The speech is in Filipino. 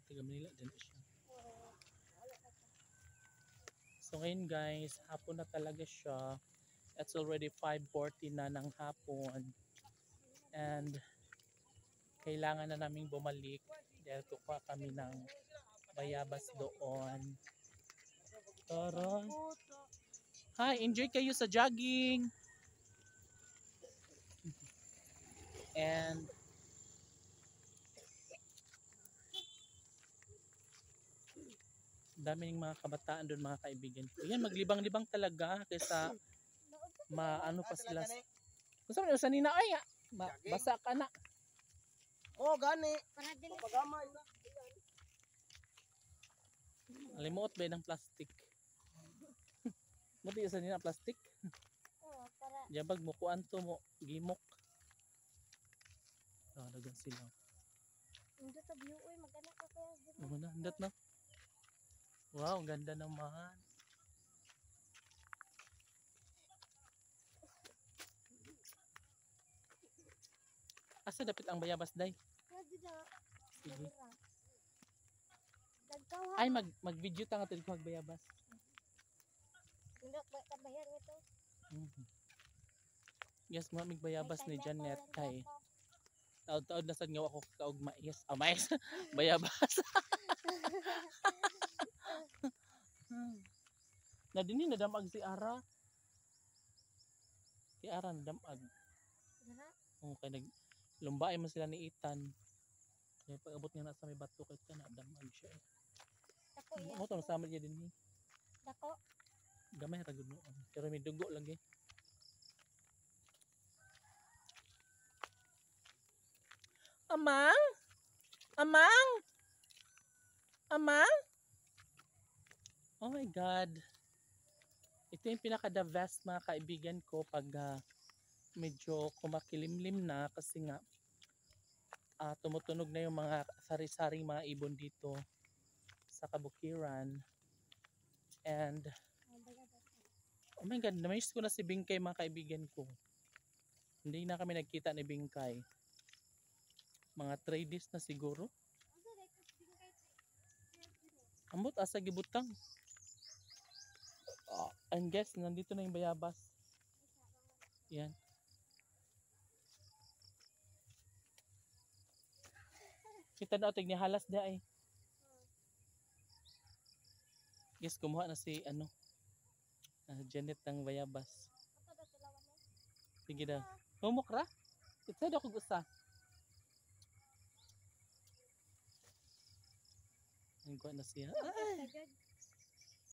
Taga Manila din siya. So ngayon guys, hapon na talaga siya. It's already 5:40 na ng hapon. And kailangan na naming bumalik dahil kukuha kami ng bayabas doon. Tara. Hi, enjoy kayo sa jogging. And daming mga kabataan doon, mga kaibigan ko. Yan, maglibang-libang talaga kaysa maano pa sila. Gusto mo sa nina ay basa ka na. Oh, gani. Pagamay. Alimuot ba ng plastic? Muti sa nina plastic. Para Jabag mo kuan to mo gimok. Dagan sila. hindi sa view oy magana ka kaya dito. Ano na, hindat na. Wow, ganda naman. Asa dapat ang bayabas day? Sige. Ay mag-video ta nga ko bayabas. Hindi ba kabayan ito? Yes, mo mig bayabas ni Janet kay taod-taod na sad nga ako kaugma. Yes, mais. Bayabas. Na dinhi nadamag si Ara. Si Ara nadamag. Oh, kay naglumbay man sila ni Ethan. Kaya pag abot niya na sa may bato kay kana damag siya. Dako iya. Mo to nasama niya dinhi. Dako. Gamay ra gud noon. Pero may dugo lagi. Amang? Amang? Amang? Oh my God. Ito yung pinaka-the best mga kaibigan ko pag medyo kumakilimlim na kasi nga tumutunog na yung mga sari-saring mga ibon dito sa kabukiran. And oh my God, na-miss ko na si Bingkay mga kaibigan ko. Hindi na kami nagkita ni Bingkay. Mga 3 days na siguro. Ambot asa gibutang. And guess, nandito na yung bayabas. Yan. Kita na tig ni halas da ay. Guess, kumuha na si Janet ng bayabas. Sige daw. Humok ra? Kita daw kog usa. Ang kuha na siya. Ay!